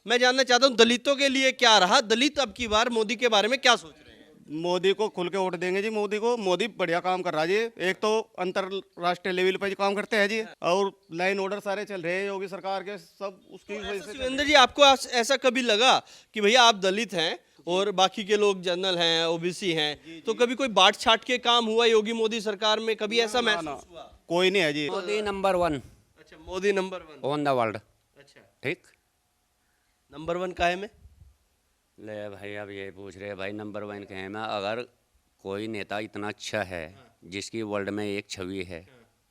मैं जानना चाहता हूँ दलितों के लिए क्या रहा, दलित अब की बार मोदी के बारे में क्या सोच रहे हैं? मोदी को खुल के वोट देंगे जी। मोदी को, मोदी बढ़िया काम कर रहा है जी। एक तो अंतरराष्ट्रीय लेवल पर काम करते हैं जी, और लाइन ऑर्डर सारे चल रहे हैं योगी सरकार के, सब उसकी वजह से चल रहे शिवेंद्र हैं। जी, आपको ऐसा कभी लगा कि भैया आप दलित हैं और बाकी के लोग जनरल हैं, ओबीसी हैं, तो कभी कोई बांट छाट के काम हुआ योगी मोदी सरकार में, कभी ऐसा ना, महसूस हुआ? कोई नहीं है जी। मोदी नंबर 1 अच्छा, Modi number 1। On the world. अच्छा, ठीक। नंबर 1 काहे में? ले भाई, अब ये पूछ रहे भाई नंबर 1 कहे में, अगर कोई नेता इतना अच्छा है जिसकी वर्ल्ड में एक छवि है,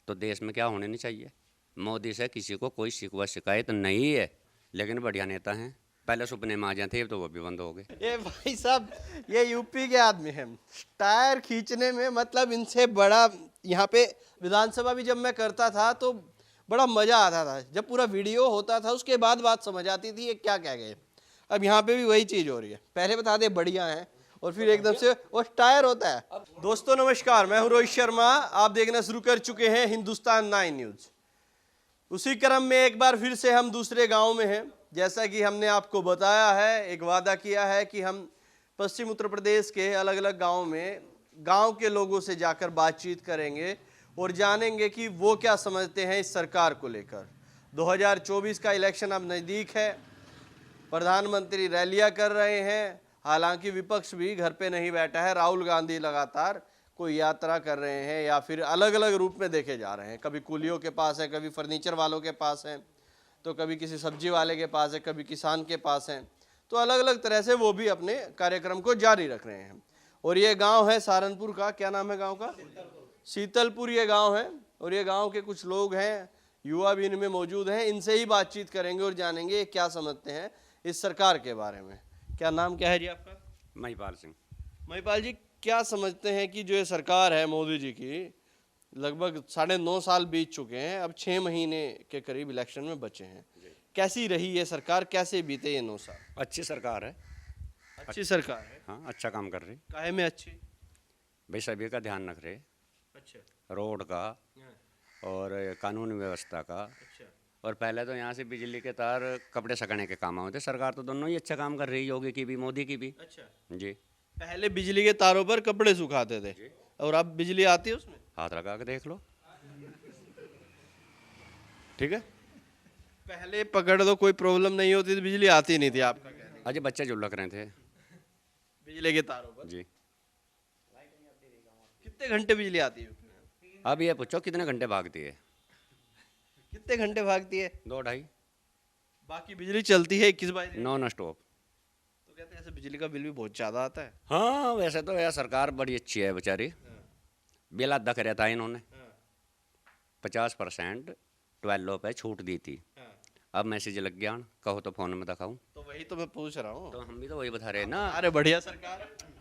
तो देश में क्या होने नहीं चाहिए। मोदी से किसी को कोई शिकवा शिकायत नहीं है, लेकिन बढ़िया नेता हैं। पहले सुपने में आ जाते थे, तो वो भी बंद हो गए। ये भाई साहब, ये यूपी के आदमी हैं। टायर खींचने में मतलब इनसे बड़ा, यहाँ पे विधानसभा भी जब मैं करता था तो बड़ा मजा आता था, जब पूरा वीडियो होता था उसके बाद बात समझ आती थी ये क्या कह गए। अब यहाँ पे भी वही चीज हो रही है, पहले बता दे बढ़िया है और फिर एकदम से वो टायर होता है। दोस्तों नमस्कार, मैं हूँ रोहित शर्मा, आप देखना शुरू कर चुके हैं हिंदुस्तान 9 न्यूज। उसी क्रम में एक बार फिर से हम दूसरे गांव में हैं। जैसा कि हमने आपको बताया है, एक वादा किया है कि हम पश्चिम उत्तर प्रदेश के अलग अलग गांव में गांव के लोगों से जाकर बातचीत करेंगे और जानेंगे कि वो क्या समझते हैं इस सरकार को लेकर। 2024 का इलेक्शन अब नज़दीक है, प्रधानमंत्री रैलियां कर रहे हैं, हालांकि विपक्ष भी घर पे नहीं बैठा है। राहुल गांधी लगातार कोई यात्रा कर रहे हैं या फिर अलग अलग रूप में देखे जा रहे हैं, कभी कुलियों के पास है, कभी फर्नीचर वालों के पास है, तो कभी किसी सब्जी वाले के पास है, कभी किसान के पास है, तो अलग अलग तरह से वो भी अपने कार्यक्रम को जारी रख रहे हैं। और ये गांव है सहारनपुर का, क्या नाम है गांव का? शीतलपुर ये गांव है। और ये गांव के कुछ लोग हैं, युवा भी इनमें मौजूद हैं, इनसे ही बातचीत करेंगे और जानेंगे ये क्या समझते हैं इस सरकार के बारे में। क्या नाम क्या है जी आपका? महिपाल सिंह। महिपाल जी, क्या समझते हैं कि जो ये सरकार है मोदी जी की, लगभग 9.5 साल बीत चुके हैं, अब 6 महीने के करीब इलेक्शन में बचे हैं, कैसी रही ये सरकार, कैसे बीते ये 9 साल? अच्छी सरकार है। अच्छी सरकार है। हाँ, अच्छा काम कर रही। काहे में अच्छी? भाई सभी का ध्यान रख रहे, अच्छा। रोड का और कानून व्यवस्था का। अच्छा। और पहले तो यहाँ से बिजली के तार कपड़े सुखाने के काम आते। सरकार तो दोनों ही अच्छा काम कर रही है, योगी की भी मोदी की भी। अच्छा। जी। पहले बिजली के तारों पर कपड़े सुखाते थे और अब बिजली आती है उसमें? हाथ लगा के देख लो। ठीक है। पहले पकड़ दो कोई प्रॉब्लम नहीं होती थी, बिजली आती नहीं थी, आपका कहना है? अजय बच्चे जो लग रहे थे बिजली के तारों पर जी। कितने घंटे बिजली आती है? अब ये पूछो कितने घंटे भागती है? कितने घंटे भागती है? 2-2.5। बाकी बिजली चलती है 21 बाई। Non stop. तो कहते हैं ऐसे बिजली का बिल भी बहुत ज्यादा आता है। हाँ, वैसे तो यह सरकार बड़ी अच्छी है बेचारी। बिल आधा कर था इन्होंने। 50% 12 पे छूट दी थी। अब मैसेज लग गया, कहो तो फोन में दिखाऊं। तो वही तो मैं पूछ रहा हूँ। तो हम भी तो वही बता रहे हैं ना। अरे बढ़िया सरकार है।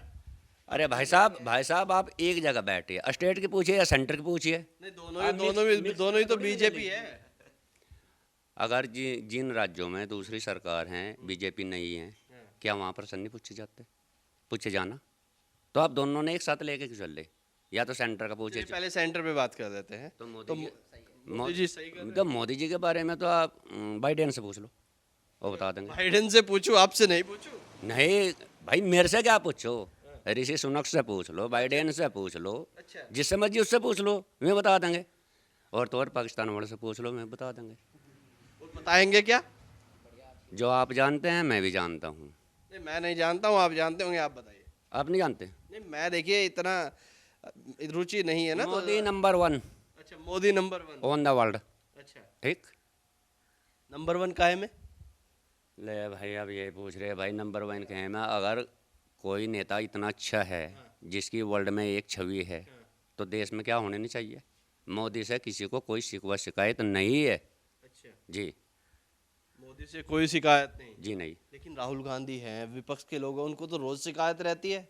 अरे भाई साहब आप एक जगह बैठिए, स्टेट की पूछिए या सेंटर की पूछिए। नहीं, दोनों ही तो बीजेपी है। अगर जिन राज्यों में दूसरी सरकार है, बीजेपी नहीं है, क्या वहाँ पर नहीं पूछे जाना? तो आप दोनों ने एक साथ लेके क्यों चल रहे? या तो सेंटर का पूछिए। पहले सेंटर पे बात कर देते हैं। तो मोदी जी सही कर रहे हैं। तो मोदी जी के बारे में तो आप बाइडेन से पूछ लो, वो बता देंगे। बाइडेन से पूछूं, आपसे नहीं पूछूं? नहीं भाई, मेरे से क्या पूछो, ऋषि सुनक से पूछ लो, बाइडेन से पूछ लो, अच्छा। जिससे मर्जी उससे पूछ लो, मैं बता देंगे। और तो और पाकिस्तान वाले से पूछ लो, मैं बता देंगे। वो बताएंगे क्या? जो आप जानते हैं मैं भी जानता हूँ। नहीं, मैं नहीं जानता हूँ, आप जानते होंगे, आप बताइए। आप नहीं जानते? नहीं, मैं देखिए इतना रुचि नहीं है ना। मोदी नंबर 1 अच्छा, Modi number 1 on the world. अच्छा, ठीक। नंबर 1 काहे में? ले भाई, अब ये पूछ रहे भाई नंबर 1 कहे में, अगर कोई नेता इतना अच्छा है जिसकी वर्ल्ड में एक छवि है, तो देश में क्या होने नहीं चाहिए। मोदी से किसी को कोई शिकवा शिकायत नहीं है। अच्छा, जी। मोदी से कोई शिकायत नहीं? जी नहीं। लेकिन राहुल गांधी हैं, विपक्ष के लोग हैं, उनको तो रोज शिकायत रहती है।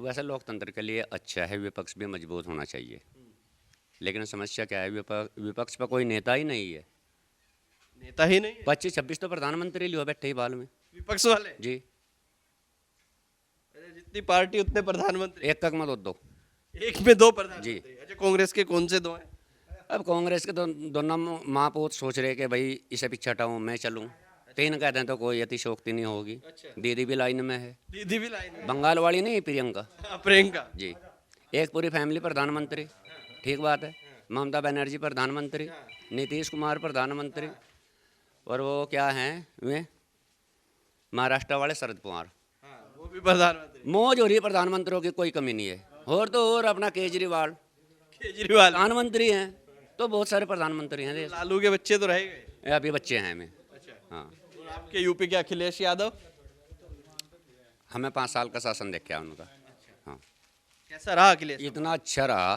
वैसे लोकतंत्र के लिए अच्छा है विपक्ष भी मजबूत होना चाहिए, लेकिन समस्या क्या है, विपक्ष पर कोई नेता ही नहीं है। नेता ही नहीं है? 25-26 तो प्रधानमंत्री लियो बैठे ही बाल में। विपक्ष वाले? जी। अरे जितनी पार्टी उतने प्रधानमंत्री? एक तक मत दो। एक में 2 प्रधानमंत्री? जी। अच्छा, कांग्रेस के कौन से 2 हैं? अब कांग्रेस के दोनों माँ पोत सोच रहे कि भाई इसे पीछे हटाऊं, मैं चलूं। 3 कहते हैं तो कोई अतिशोक्ति नहीं होगी। अच्छा। दीदी भी लाइन में है, दीदी भी लाइन में। बंगाल वाली नहीं, प्रियंका प्रियंका। जी। एक पूरी फैमिली प्रधानमंत्री, ठीक बात है। ममता बनर्जी प्रधानमंत्री, नीतीश कुमार प्रधानमंत्री, और वो क्या हैं वे महाराष्ट्र वाले शरद पवार। हाँ, वो भी प्रधानमंत्री। मौज हो रही है, प्रधानमंत्रियों की कोई कमी नहीं है। और तो और अपना केजरीवाल केजरीवाल। प्रधानमंत्री हैं, तो बहुत सारे प्रधानमंत्री हैं देश। लालू के बच्चे तो रह गए। अभी बच्चे हैं हमें। अच्छा। हाँ, और आपके यूपी के अखिलेश यादव हमें 5 साल का शासन देख के आया उनका। हाँ, कैसा रहा अखिलेश? इतना अच्छा रहा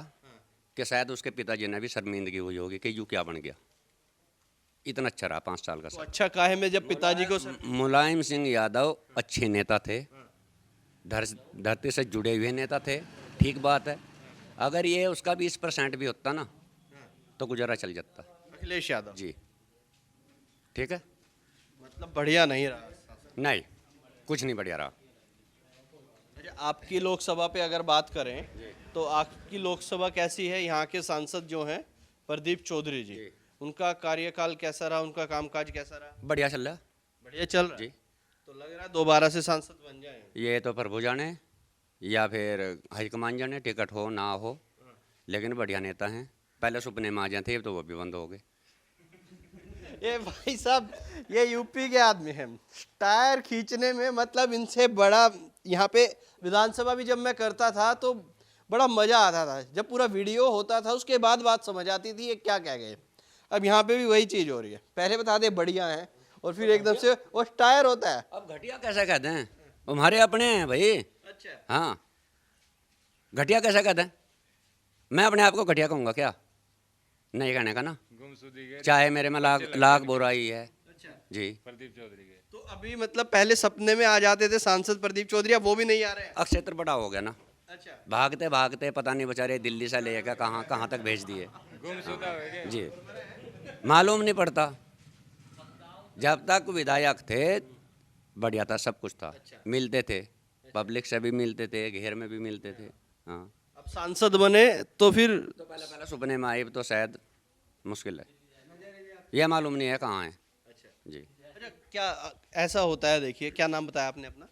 कि शायद उसके पिताजी ने भी शर्मिंदगी हुई होगी कि यू क्या बन गया। इतना अच्छा रहा 5 साल का तो शासन। अच्छा काहे में जब पिताजी को मुलायम सिंह यादव अच्छे नेता थे, धरती से जुड़े हुए नेता थे, ठीक बात है। अगर ये उसका 20% भी होता ना तो गुजारा चल जाता अखिलेश यादव जी। ठीक है, मतलब बढ़िया नहीं रहा। नहीं कुछ नहीं बढ़िया रहा। अच्छा, आपकी लोकसभा पे अगर बात करें तो आपकी लोकसभा कैसी है? यहाँ के सांसद जो हैं प्रदीप चौधरी जी, उनका कार्यकाल कैसा रहा? उनका कामकाज कैसा रहा? बढ़िया चल रहा बढ़िया चल रहा है। जी। तो लग रहा है दोबारा से सांसद बन जाए। ये तो प्रभु जाने या फिर हाईकमान जाने, टिकट हो ना हो, लेकिन बढ़िया नेता हैं। पहले सुपने में आ जाते थे, तो वो भी बंद हो गए। ये भाई साहब, ये यूपी के आदमी हैं। टायर खींचने में मतलब इनसे बड़ा, यहाँ पे विधानसभा भी जब मैं करता था तो बड़ा मजा आता था। जब पूरा वीडियो होता था उसके बाद बात समझ आती थी ये क्या कह गए। अब यहाँ पे भी वही चीज हो रही है। पहले बता दे बढ़िया है और फिर एकदम से वो टायर होता है। अब घटिया कैसे कहते हैं? हमारे अपने हैं भाई। अच्छा। हाँ, घटिया कैसे कहते हैं? मैं अपने आप को घटिया कहूँगा क्या? नहीं कहने का ना, चाहे मेरे में लाख बुराई है जी। प्रदीप चौधरी के तो अभी मतलब पहले सपने में आ जाते थे सांसद प्रदीप चौधरी, अब वो भी नहीं आ रहे हैं। अक्षेत्र बड़ा हो गया ना, अच्छा। भागते भागते पता नहीं बेचारे दिल्ली से लेकर कहाँ कहाँ तक भेज दिए जी, मालूम नहीं पड़ता। जब तक विधायक थे बढ़िया था, सब कुछ था, मिलते थे, पब्लिक से भी मिलते थे, घेर में भी मिलते थे। हाँ, अब सांसद बने तो फिर तो पहले सपने में आई तो शायद मुश्किल है, यह मालूम नहीं है कहाँ है जी। अच्छा, क्या ऐसा होता है? देखिए, क्या नाम बताया आपने अपना?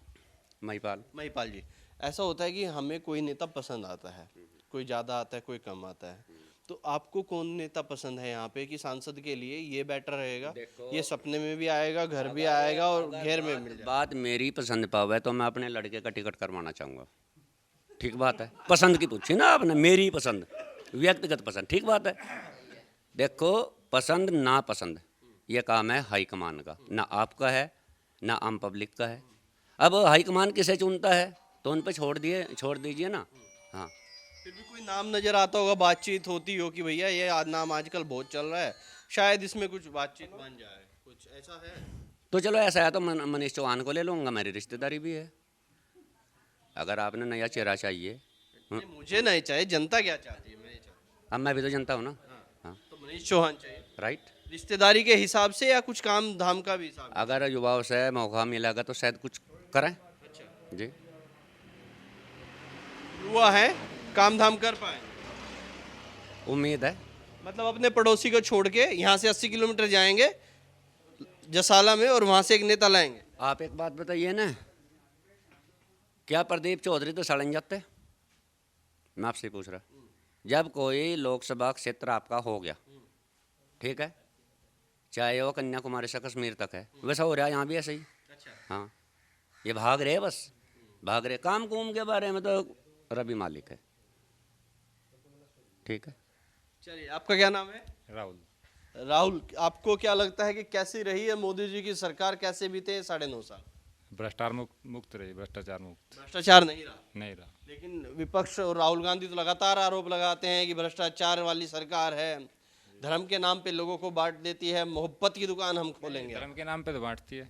महिपाल। महिपाल जी, ऐसा होता है कि हमें कोई नेता पसंद आता है, कोई ज़्यादा आता है, कोई कम आता है। तो आपको कौन नेता पसंद है यहाँ पे कि सांसद के लिए ये बेटर रहेगा, ये सपने में भी आएगा, घर भी आएगा और घेर में मिल जाएगा? बात मेरी पसंद पावे तो मैं अपने लड़के का टिकट करवाना चाहूँगा। ठीक बात है, पसंद की पूछी ना आपने, मेरी पसंद, व्यक्तिगत पसंद, ठीक बात है। देखो, पसंद ना पसंद ये काम है हाईकमान का, ना आपका है ना आम पब्लिक का है। अब हाईकमान किसे चुनता है तो उन पर छोड़ दीजिए ना। हाँ, फिर भी कोई नाम नजर आता होगा, बातचीत होती हो कि भैया ये नाम आजकल बहुत चल रहा है, शायद इसमें कुछ बातचीत बन जाए, कुछ ऐसा है? तो चलो ऐसा है तो मनीष चौहान को ले लूँगा, मेरी रिश्तेदारी भी है। अगर आपने नया चेहरा चाहिए, नहीं, मुझे नहीं चाहिए, जनता क्या चाहती है मैं ये चाहता हूँ। अब मैं भी तो जनता हूँ ना। हाँ, तो मनीष चौहान चाहिए, राइट। रिश्तेदारी के हिसाब से या कुछ काम धाम का भी हिसाब? अगर युवाओं से मौका मिलेगा तो शायद कुछ करें अच्छा, जी। युवा है, काम धाम कर पाए, उम्मीद है। मतलब अपने पड़ोसी को छोड़ के यहाँ से 80 किलोमीटर जाएंगे जसाला में और वहाँ से एक नेता लाएंगे। आप एक बात बताइए ना, क्या प्रदीप चौधरी तो सड़न जाते? मैं आपसे पूछ रहा, जब कोई लोकसभा क्षेत्र आपका हो गया, ठीक है, चाहे वो कन्याकुमारी से कश्मीर तक है, वैसा हो रहा है यहाँ भी ऐसे ही। हाँ, ये भाग रहे, बस भाग रहे। काम कुम के बारे में तो रवि मालिक है, ठीक है। चलिए, आपका क्या नाम है? राहुल। राहुल, आपको क्या लगता है कि कैसी रही है मोदी जी की सरकार, कैसे बीते 9.5 साल? भ्रष्टाचार मुक्त रही, भ्रष्टाचार मुक्त भ्रष्टाचार नहीं रहा, नहीं रहा। लेकिन विपक्ष और राहुल गांधी तो लगातार आरोप लगाते हैं कि भ्रष्टाचार वाली सरकार है, धर्म के नाम पे लोगों को बांट देती है, मोहब्बत की दुकान हम खोलेंगे। धर्म के नाम पे तो बांटती है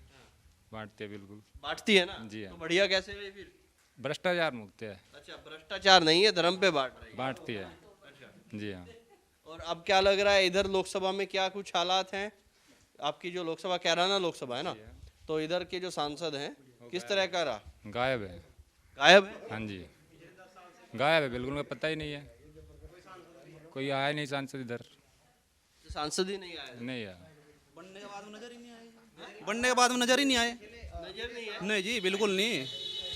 बिल्कुल। बांटती है ना? जी हाँ। तो बढ़िया कैसे रही फिर? भ्रष्टाचार मुक्त है, अच्छा, भ्रष्टाचार नहीं है, धर्म पे बांट रही है। बांटती है अच्छा, जी हाँ। और अब क्या लग रहा है इधर लोकसभा में क्या कुछ हालात हैं? आपकी जो लोकसभा, कैराना लोकसभा है ना, तो इधर के जो सांसद हैं किस तरह का रहा? गायब है। गायब है? हाँ जी, गायब है बिल्कुल, पता ही नहीं है, कोई आया नहीं सांसद इधर, सांसद ही नहीं आया, नहीं आया। बनने के बाद में नजर ही नहीं आए। नजर नहीं है। नहीं जी, बिल्कुल नहीं,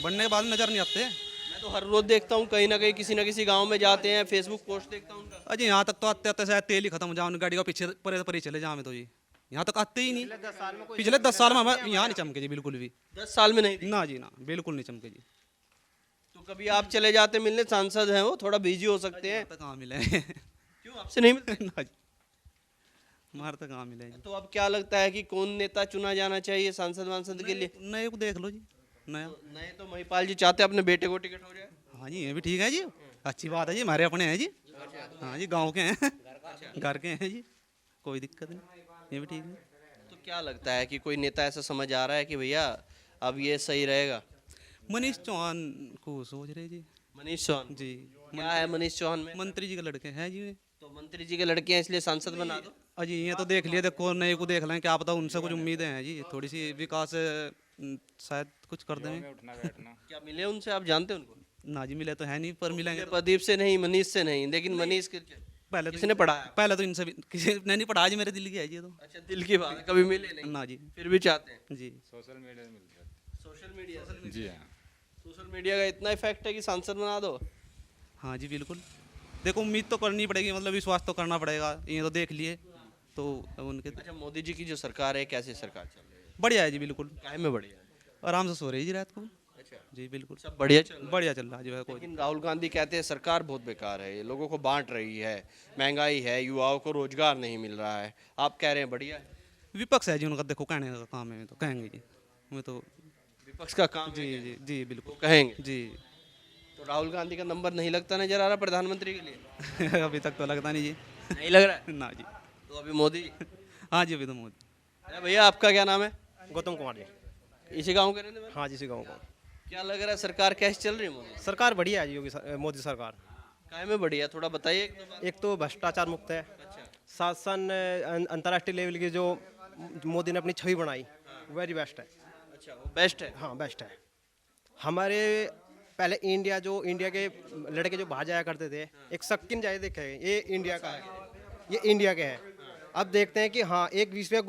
बनने के बाद में नजर नहीं आते। मैं तो हर रोज देखता हूँ कहीं ना कहीं किसी ना किसी गांव में जाते हैं, फेसबुक पोस्ट देखता हूँ उनका। अजी यहाँ तक तो आते आते शायद तेल ही खत्म हो जाए, उन गाड़ी का पीछे परे चले जाए में तो जी, यहाँ तक आते ही नहीं। पिछले 10 साल में हमें यहाँ नहीं चमके जी बिल्कुल भी। 10 साल में नहीं दिखी। ना जी ना, बिल्कुल नहीं चमके जी। तो कभी आप चले जाते मिलने, सांसद हैं वो, थोड़ा बिजी हो सकते हैं। तो कहाँ मिले क्यों आपसे नहीं मिलते? ना जी, हमारे तो कहाँ मिले जी। तो अब क्या लगता है कि कौन नेता चुना जाना चाहिए सांसद वांसद के लिए? नए को देख लो जी, नया। नए तो महिपाल जी चाहते हैं अपने बेटे को टिकट हो जाए। हाँ जी, ये भी ठीक है जी, अच्छी बात है जी, हमारे अपने हैं जी। हाँ जी, गांव के हैं, घर के हैं जी, कोई दिक्कत नहीं, ये भी ठीक है। तो क्या लगता है कि कोई नेता ऐसा समझ आ रहा है कि भैया अब ये सही रहेगा? मनीष चौहान को सोच रहे जी। मनीष चौहान जी, क्या है मनीष चौहान में? मंत्री जी के लड़के हैं जी। तो मंत्री जी के लड़के हैं इसलिए सांसद बना दो। अजी ये तो देख लिए, देखो नए को देख लें, क्या पता उनसे कुछ उम्मीदें हैं जी, थोड़ी सी विकास शायद कुछ कर दें। क्या मिले उनसे, आप जानते हैं उनको? ना जी, मिले तो है नहीं, पर मिलेंगे तो। प्रदीप से नहीं, मनीष से नहीं, लेकिन मनीष पहले तो किसने पढ़ाया? पहले तो इनसे भी किसी ने नहीं पढ़ा जी, मेरे दिल की है जी ये तो। अच्छा, दिल की बात है, कभी मिले नहीं, ना जी। फिर भी चाहते हैं। जी, सोशल मीडिया जी हाँ। सोशल मीडिया का इतना इफेक्ट है कि सांसद बना दो। हाँ जी बिल्कुल, देखो उम्मीद तो करनी पड़ेगी, मतलब विश्वास तो करना पड़ेगा, ये तो देख लिए तो उनके। अच्छा, मोदी जी की जो सरकार है, कैसी सरकार चल रही है? बढ़िया है जी, बिल्कुल काहे में बढ़िया है? आराम से सो रही जी रात को। अच्छा, जी बिल्कुल, सब बढ़िया चल रहा है। बढ़िया चल रहा है जो है कोई। लेकिन राहुल गांधी कहते हैं सरकार बहुत बेकार है, ये लोगों को बांट रही है, महंगाई है, युवाओं को रोजगार नहीं मिल रहा है। आप कह रहे हैं बढ़िया है। विपक्ष है जी उनका, देखो कहने का काम है, तो कहेंगे जी, मैं तो। विपक्ष का काम जी है जी जी वो बिल्कुल कहेंगे। जी। तो राहुल गांधी का नंबर नहीं लगता नजर आ रहा प्रधानमंत्री के लिए? अभी तक तो लगता नहीं जी। नहीं लग रहा है? ना जी। तो अभी मोदी। हाँ जी, अभी तो मोदी। अरे भैया, आपका क्या नाम है? गौतम कुमार जी। इसी गांव के रहने वाले? हाँ जी, इसी गाँव को। क्या लग रहा है सरकार कैसे चल रही है मोदी? सरकार बढ़िया है जी, मोदी सरकार। काहे में बढ़िया, थोड़ा बताइए एक दो बात। एक तो भ्रष्टाचार मुक्त है, अच्छा, शासन अंतर्राष्ट्रीय लेवल की जो मोदी ने अपनी छवि बनाई, वेरी बेस्ट है। अच्छा, वो बेस्ट है। हाँ, बेस्ट है। हमारे पहले इंडिया के लड़के जो बाहर जाया करते थे, एक शक्किन जाए देखे, ये इंडिया का है, ये इंडिया के है। अब देखते हैं कि हाँ, एक विश्व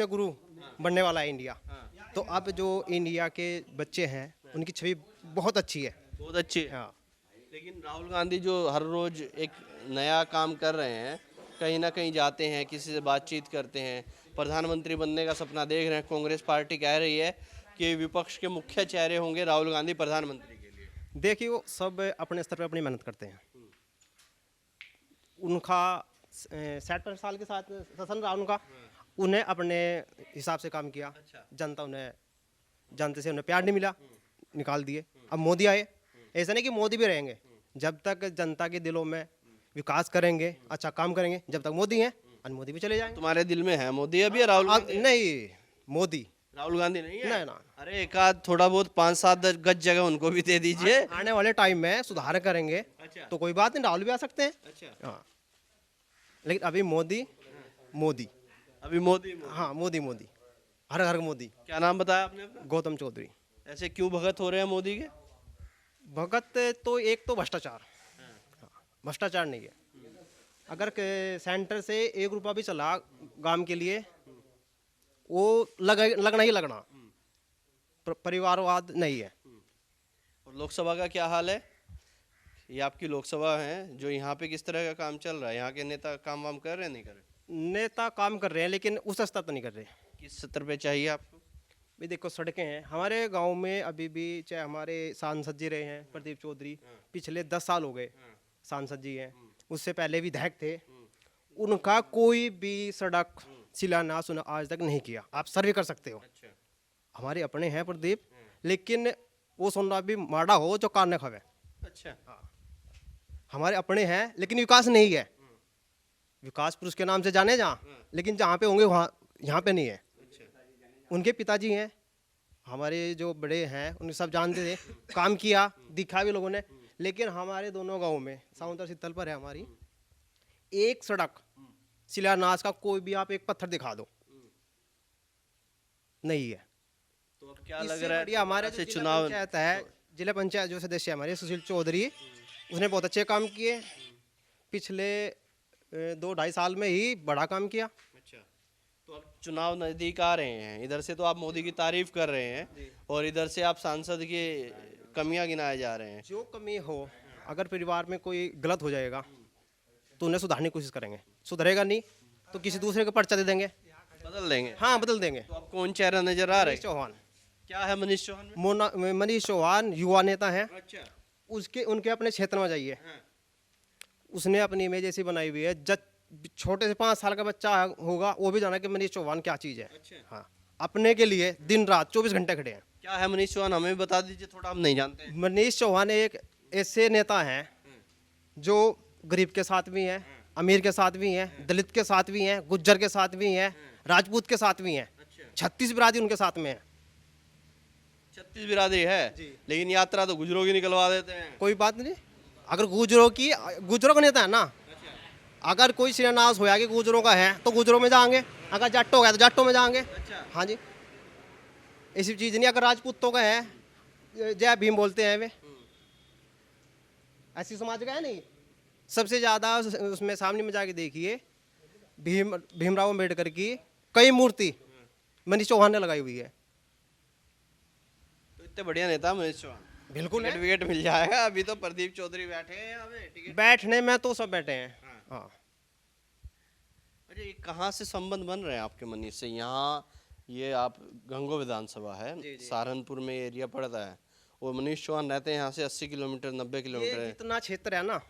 गुरु बनने वाला है इंडिया। तो अब जो इंडिया के बच्चे हैं, उनकी छवि बहुत अच्छी है। बहुत अच्छी है। हाँ, लेकिन राहुल गांधी जो हर रोज एक नया काम कर रहे हैं, कहीं ना कहीं जाते हैं, किसी से बातचीत करते हैं, प्रधानमंत्री बनने का सपना देख रहे हैं। कांग्रेस पार्टी कह रही है कि विपक्ष के मुख्य चेहरे होंगे राहुल गांधी प्रधानमंत्री के लिए। देखिए वो सब अपने स्तर पर अपनी मेहनत करते हैं। उनका 60 साल के साथ शासन रहा उनका, उन्हें अपने हिसाब से काम किया। जनता से उन्हें प्यार नहीं मिला, निकाल दिए। अब मोदी आए, ऐसा नहीं कि मोदी भी रहेंगे, जब तक जनता के दिलों में विकास करेंगे, अच्छा काम करेंगे, जब तक मोदी हैं, और मोदी भी चले जाएंगे। तुम्हारे दिल में है मोदी अभी या राहुल गांधी? नहीं, मोदी। राहुल गांधी नहीं है? नहीं ना, अरे एक आध थोड़ा बहुत 5-7 गज जगह उनको भी दे दीजिए। आने वाले टाइम में सुधार करेंगे तो कोई बात नहीं, राहुल भी आ सकते हैं। अच्छा, हाँ, लेकिन अभी मोदी। अभी मोदी। हाँ, मोदी, हर घर मोदी। क्या नाम बताया आपने अपना? गौतम चौधरी। ऐसे क्यों भगत हो रहे हैं मोदी के? भगत तो एक तो भ्रष्टाचार, भ्रष्टाचार नहीं है। अगर सेंटर से 1 रुपया भी चला गांव के लिए, वो लगना ही लगना, परिवारवाद नहीं है। और लोकसभा का क्या हाल है? ये आपकी लोकसभा है, जो यहाँ पे किस तरह का काम चल रहा है? यहाँ के नेता काम वाम कर रहे हैं, नहीं कर रहे? नेता काम कर रहे हैं, लेकिन उस स्तर पर नहीं कर रहे। किस स्तर पे चाहिए आपको? भी देखो, सड़कें हैं हमारे गांव में अभी भी, चाहे हमारे सांसद जी रहे हैं प्रदीप चौधरी, पिछले 10 साल हो गए सांसद जी हैं, उससे पहले विधायक थे, उनका कोई भी सड़क शिलान्यास उन्हें आज तक नहीं किया। आप सर्वे कर सकते हो। अच्छा, हमारे अपने हैं प्रदीप, लेकिन वो सुनना भी माड़ा हो जो कान न खावे। अच्छा, हमारे अपने हैं, लेकिन विकास नहीं है। विकास पुरुष के नाम से जाने जहाँ, लेकिन जहाँ पे होंगे वहाँ, यहाँ पे नहीं है। उनके पिताजी हैं, हमारे जो बड़े हैं, उन्हें सब जानते थे, काम किया, दिखा भी लोगों ने। लेकिन हमारे दोनों गांव में, साउंतर शीतल पर है हमारी, एक सड़क शिलान्यास का कोई भी आप एक पत्थर दिखा दो, नहीं है। तो अब क्या लग इससे रहा है? बढ़िया हमारे ऐसे जो चुनाव पंचायत है, जिला पंचायत जो सदस्य है हमारे सुशील चौधरी, उसने बहुत अच्छे काम किए। पिछले 2-2.5 साल में ही बड़ा काम किया। अच्छा, तो अब चुनाव नजदीक आ रहे हैं, इधर से तो आप मोदी की तारीफ कर रहे हैं और इधर से आप सांसद की कमियां गिनाए जा रहे हैं। जो कमी हो, अगर परिवार में कोई गलत हो जाएगा तो उन्हें सुधारने की कोशिश करेंगे, सुधरेगा नहीं तो किसी दूसरे को पर्चा दे देंगे, बदल देंगे। हाँ बदल देंगे। तो अब कौन चेहरा नजर आ रहा मनीष है? चौहान, क्या है मनीष चौहान में? मनीष चौहान युवा नेता है, अच्छा। उसके उनके अपने क्षेत्र में जाइए, उसने अपनी इमेज ऐसी बनाई हुई है, जब छोटे से 5 साल का बच्चा होगा वो भी जाना कि मनीष चौहान क्या चीज़ है। हाँ, अपने के लिए दिन रात 24 घंटे खड़े हैं। क्या है मनीष चौहान, हमें भी बता दीजिए थोड़ा, हम नहीं जानते हैं। मनीष चौहान एक ऐसे नेता हैं जो गरीब के साथ भी हैं, अमीर के साथ भी हैं, दलित के साथ भी हैं, गुज्जर के साथ भी हैं, राजपूत के साथ भी हैं, 36 बिरादरी उनके साथ में है। 36 बिरादरी है, लेकिन यात्रा तो गुजरों की निकलवा देते हैं। कोई बात नहीं, अगर गुजरों का नेता है ना, अगर कोई शिलान्यास होया कि गुजरों का है तो गुजरों में जाएंगे, अगर जाटों का है तो जाटों में जाएंगे। हाँ जी, ऐसी चीज़ नहीं। अगर राजपूतों का है, जय भीम बोलते हैं वे, ऐसी समाज का है नहीं। सबसे ज़्यादा उसमें सामने में जाके देखिए, भीमराव अम्बेडकर की कई मूर्ति मनीष चौहान ने लगाई हुई है। तो इतने बढ़िया नेता मनीष चौहान, बिल्कुल है। टिकट विकेट मिल जाएगा। अभी तो प्रदीप चौधरी बैठे हैं यहाँ पे, टिकट। बैठने में तो सब बैठे हैं। हाँ, अच्छा, ये कहाँ से संबंध बन रहे हैं आपके मनीष से? यहाँ ये आप गंगो विधानसभा है, सहारनपुर में एरिया पड़ता है, और मनीष चौहान रहते हैं यहाँ से 80 किलोमीटर 90 किलोमीटर ये है। इतना क्षेत्र है ना,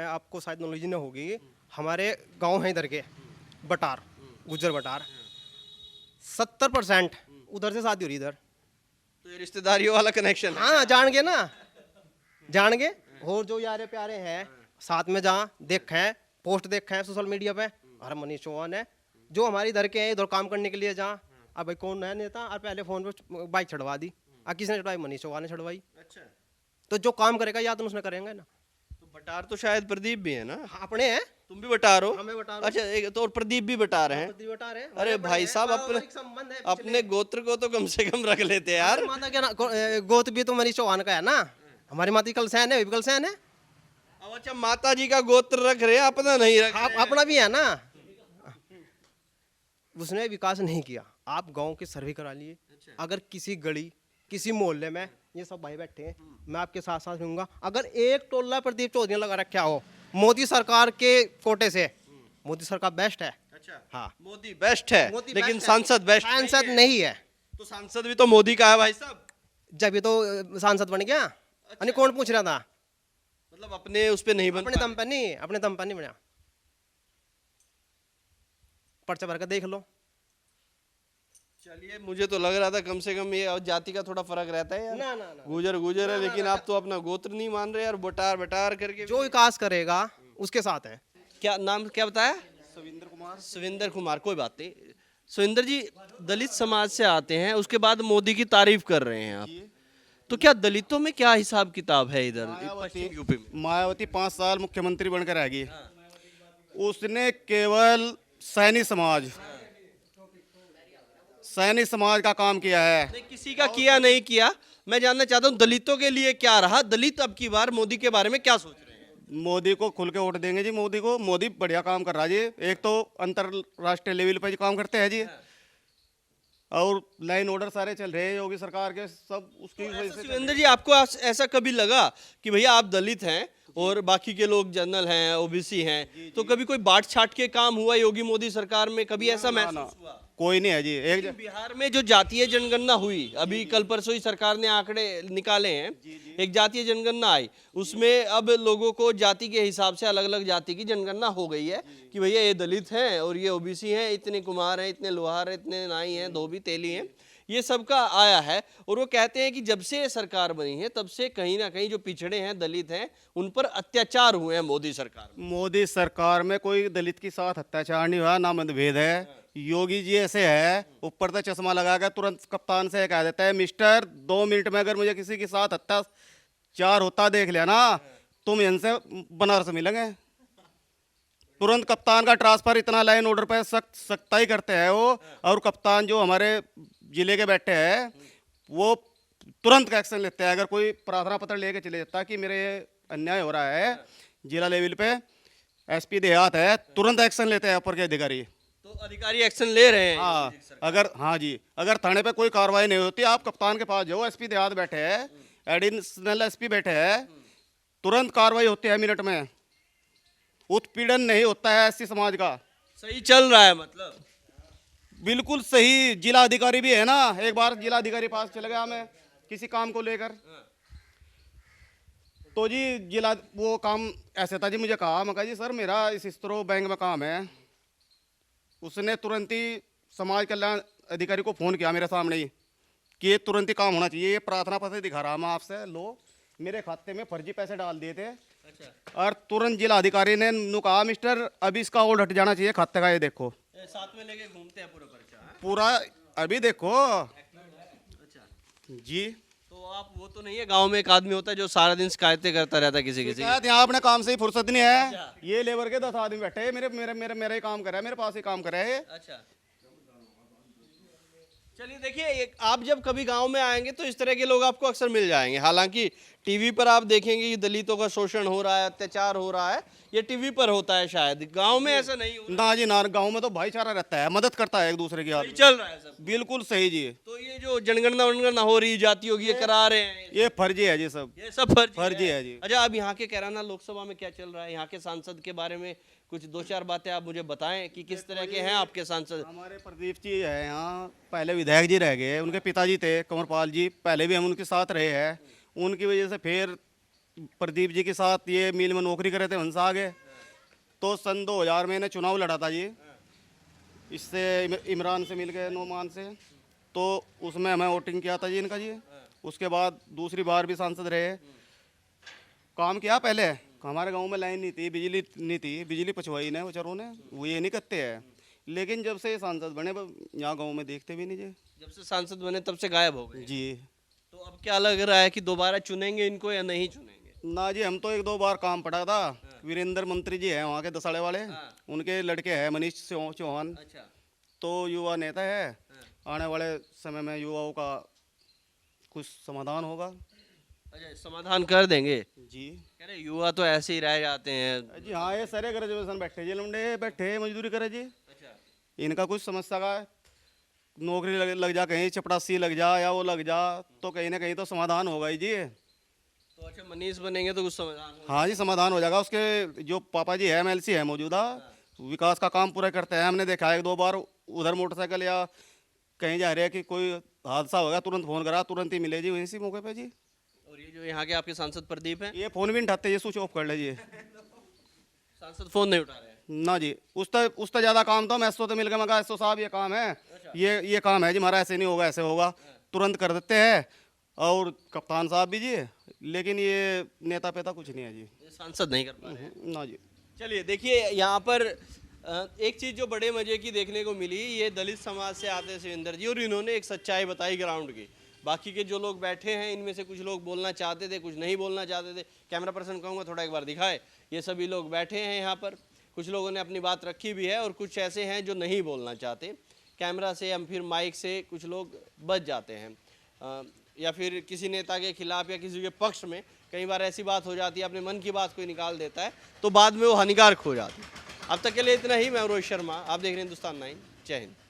आपको शायद नॉलेज न होगी, हमारे गांव है इधर के बटार, गुज्जर बटार, 70% उधर से शादी हो रही इधर। तो ये रिश्तेदारियों वाला कनेक्शन है। हाँ, जान गए ना, जान गए। और जो यारे प्यारे हैं साथ में जहाँ देखें, पोस्ट देखें सोशल मीडिया पे, अरे मनीष चौहान है। जो हमारे इधर के हैं, इधर काम करने के लिए जहाँ, अब भाई कौन है नेता, और पहले फोन पे बाइक चढ़वा दी, किसने चढ़वाई? मनीष चौहान ने चढ़वाई। अच्छा, तो जो काम करेगा या तो उसने करेंगे ना। तो बटार तो शायद प्रदीप भी है ना? हाँ, अपने हैं। तुम भी बटार हो? हमें बटार हो। अच्छा, एक तो और प्रदीप भी बटार हैं। बटार है। अरे भाई साहब, अपने गोत्र को तो कम से कम रख लेते हैं यार। माता के गोत भी तो मनीष चौहान का है ना, हमारी माता की कलसैन है, कलसैन है। अब अच्छा, माता जी का गोत्र रख रहे हैं, अपना नहीं रख रहे हैं। अपना भी है ना। उसने विकास नहीं किया। आप गांव के सर्वे करा लिए, अगर किसी गली, किसी मोहल्ले में, ये सब भाई बैठे हैं, मैं आपके साथ साथ रहूंगा, अगर एक टोला प्रदीप चौधरी ने लगा रखा हो मोदी सरकार के कोटे से, मोदी सरकार बेस्ट है। अच्छा, हाँ, मोदी बेस्ट है, मोदी लेकिन बेस्ट है। सांसद बेस्ट सांसद नहीं है। तो सांसद भी तो मोदी का है भाई साहब। जब ये तो सांसद बन गया, यानी कौन पूछ रहा था? मतलब अपने उस पे नहीं बन अपने दम पर नहीं, अपने दम पर नहीं बना। पर्चा भर कर देख लो। चलिए, मुझे तो लग रहा था कम से कम ये जाति का थोड़ा फर्क रहता है यार। ना ना ना, गुजर गुजर है, लेकिन आप तो अपना गोत्र नहीं मान रहे यार, बटार बटार करके। जो विकास करेगा उसके साथ है। क्या नाम क्या बताया? सविंदर कुमार। सुविंदर कुमार, कोई बात नहीं। सुविंदर जी, दलित समाज से आते हैं, उसके बाद मोदी की तारीफ कर रहे हैं आप, तो क्या दलितों में क्या हिसाब किताब है इधर पश्चिम यूपी में? मायावती 5 साल मुख्यमंत्री बनकर आ गई, उसने केवल सैनिक समाज का काम किया है। नहीं, किसी का किया नहीं किया। मैं जानना चाहता हूँ दलितों के लिए क्या रहा, दलित अब की बार मोदी के बारे में क्या सोच रहे हैं? मोदी को खुल के वोट देंगे जी। मोदी बढ़िया काम कर रहा है जी। एक तो अंतरराष्ट्रीय लेवल पर काम करते हैं जी, और लाइन ऑर्डर सारे चल रहे हैं योगी सरकार के, सब उसकी वजह से। सुविंदर जी, आपको ऐसा कभी लगा कि भैया आप दलित हैं और बाकी के लोग जनरल हैं, ओबीसी हैं, तो कभी कोई बांट छाट के काम हुआ योगी मोदी सरकार में? कभी ऐसा महसूस हुआ? कोई नहीं है जी। एक बिहार में जो जातीय जनगणना हुई, अभी कल परसों ही सरकार ने आंकड़े निकाले हैं, एक जातीय जनगणना आई, उसमें अब लोगों को जाति के हिसाब से अलग अलग जाति की जनगणना हो गई है कि भैया ये दलित हैं और ये ओबीसी हैं, इतने कुमार हैं, इतने लोहार हैं, इतने नाई हैं, धोबी तेली हैं, ये सबका आया है। और वो कहते हैं कि जब से ये सरकार बनी है तब से कहीं ना कहीं जो पिछड़े हैं, दलित हैं, उन पर अत्याचार हुए हैं मोदी सरकार में। मोदी सरकार में कोई दलित के साथ अत्याचार नहीं हुआ, ना मतभेद है। योगी जी ऐसे है, ऊपर से चश्मा लगा कर तुरंत कप्तान से कह देता है, मिस्टर 2 मिनट में अगर मुझे किसी के साथ अत्याचार होता देख लिया ना, तुम इनसे बनारस मिलेंगे। तुरंत कप्तान का ट्रांसफर, इतना लाइन ऑर्डर पर सख्ताई करते हैं वो। और कप्तान जो हमारे जिले के बैठे हैं, वो तुरंत एक्शन लेते हैं। अगर कोई प्रार्थना पत्र लेके चले जाता कि मेरे अन्याय हो रहा है जिला लेवल पे, एसपी देहात है, तुरंत एक्शन लेते हैं ऊपर के अधिकारी। तो अधिकारी एक्शन ले रहे हैं। हाँ अगर, हाँ जी, अगर थाने पे कोई कार्रवाई नहीं होती, आप कप्तान के पास जाओ, एसपी देहात बैठे हैं, एडिशनल एसपी बैठे हैं, तुरंत कार्रवाई होती है मिनट में। उत्पीड़न नहीं होता है एससी समाज का। सही चल रहा है मतलब। बिल्कुल सही। जिला अधिकारी भी है ना, एक बार जिला अधिकारी पास चले गया मैं किसी काम को लेकर, तो जी जिला वो काम ऐसे था जी, मुझे कहा, मैं कहा जी सर मेरा इस स्त्रो बैंक में काम है। उसने तुरंत ही समाज कल्याण अधिकारी को फ़ोन किया मेरे सामने ही कि ये तुरंत ही काम होना चाहिए, ये प्रार्थना पत्र दिखा रहा मैं आपसे, लो मेरे खाते में फर्जी पैसे डाल दिए थे। और तुरंत जिला अधिकारी ने नु कहा मिस्टर अभी इसका होल्ड हट जाना चाहिए खाते का, ये देखो साथ में लेके घूमते हैं पूरा पर्चा। पूरा अभी देखो जी। तो आप वो तो नहीं है, गांव में एक आदमी होता है जो सारा दिन शिकायतें करता रहता है किसी किसी की। शायद यहाँ अपने काम से ही फुर्सत नहीं है। ये लेबर के 10 आदमी बैठे हैं, मेरे मेरे मेरे मेरा ही काम कर रहा है, मेरे पास ही काम कर रहा है। अच्छा, चलिए देखिए, आप जब कभी गांव में आएंगे तो इस तरह के लोग आपको अक्सर मिल जाएंगे। हालांकि टीवी पर आप देखेंगे कि दलितों का शोषण हो रहा है, अत्याचार हो रहा है, ये टीवी पर होता है, शायद गांव में ऐसा नहीं हो ना जी ना, गांव में तो भाईचारा रहता है, मदद करता है एक दूसरे की। रहा है। चल रहा है सब। बिल्कुल सही जी। तो ये जो जनगणना वनगणना हो रही जातियों की, ये करा रहे हैं, ये फर्जी है जी, सब ये सब फर्जी है जी। अच्छा, अब यहाँ के कैराना लोकसभा में क्या चल रहा है? यहाँ के सांसद के बारे में कुछ 2-4 बातें आप मुझे बताएं कि किस तरह के हैं आपके सांसद। हमारे प्रदीप जी है यहाँ, पहले विधायक जी रह गए, उनके पिताजी थे कंवरपाल जी, पहले भी हम उनके साथ रहे हैं। उनकी वजह से फिर प्रदीप जी के साथ ये मिल में नौकरी करे थे, वंशा आगे। तो सन 2000 में इन्हें चुनाव लड़ा था जी, इससे इमरान से मिल के, नोमान से, तो उसमें हमें वोटिंग किया था जी इनका जी। उसके बाद दूसरी बार भी सांसद रहे, काम किया। पहले हमारे गांव में लाइन नहीं थी, बिजली नहीं थी, बिजली पछवाई ने बेचारों ने, वो ये नहीं करते हैं। लेकिन जब से ये सांसद बने, यहाँ गांव में देखते भी नहीं जी। जब से सांसद बने तब से गायब हो गए। जी तो अब क्या लग रहा है कि दोबारा चुनेंगे इनको या नहीं चुनेंगे? ना जी, हम तो 1-2 बार काम पड़ा था। वीरेंद्र मंत्री जी हैं वहाँ के दसाड़े वाले, उनके लड़के हैं मनीष चौहान, अच्छा, तो युवा नेता है। आने वाले समय में युवाओं का कुछ समाधान होगा अच्छा, समाधान कर देंगे। जी। कह रहे युवा तो ऐसे ही रह जाते हैं। जी हाँ, ये सारे ग्रेजुएशन बैठे जी, लमडे बैठे मजदूरी करे जी। अच्छा, इनका कुछ समस्या का नौकरी लग जा, कहीं चपड़ासी लग जा या वो लग जा, तो कहीं ना कहीं तो समाधान होगा ही जी। तो अच्छा, मनीष बनेंगे तो कुछ समाधान होगा। हाँ जी, समाधान हो जाएगा। उसके जो पापा जी है एमएलसी है मौजूदा, विकास का काम पूरा करते हैं। हमने देखा है 1-2 बार उधर मोटरसाइकिल या कहीं जा रहे हैं कि कोई हादसा होगा, तुरंत फ़ोन करा, तुरंत ही मिले जी वहीं से मौके पे जी। और ये जो यहाँ के आपके सांसद प्रदीप हैं, ये फ़ोन भी नहीं उठाते, ये स्विच ऑफ कर लीजिए। सांसद फोन नहीं उठा रहे हैं। ना जी, उससे ज़्यादा काम तो मैं एसओ तो मिल गया, मैं कहा एसओ साहब ये काम है, ये काम है जी हमारा, ऐसे नहीं होगा, ऐसे होगा, तुरंत कर देते हैं। और कप्तान साहब भी जी, लेकिन ये नेता पेता कुछ नहीं है जी। ये सांसद नहीं कर पा रहे हैं। ना जी। चलिए देखिए, यहाँ पर एक चीज़ जो बड़े मज़े की देखने को मिली, ये दलित समाज से आते शिवेंद्र जी, और इन्होंने एक सच्चाई बताई ग्राउंड की। बाकी के जो लोग बैठे हैं, इनमें से कुछ लोग बोलना चाहते थे, कुछ नहीं बोलना चाहते थे। कैमरा पर्सन कहूँगा थोड़ा एक बार दिखाए। ये सभी लोग बैठे हैं यहाँ पर, कुछ लोगों ने अपनी बात रखी भी है और कुछ ऐसे हैं जो नहीं बोलना चाहते। कैमरा से या फिर माइक से कुछ लोग बच जाते हैं, या फिर किसी नेता के खिलाफ या किसी के पक्ष में कई बार ऐसी बात हो जाती है, अपने मन की बात कोई निकाल देता है, तो बाद में वो हानिकारक हो जाती है। अब तक के लिए इतना ही। मैं रोहित शर्मा, आप देख रहे हैं हिंदुस्तान 9। जय हिंद।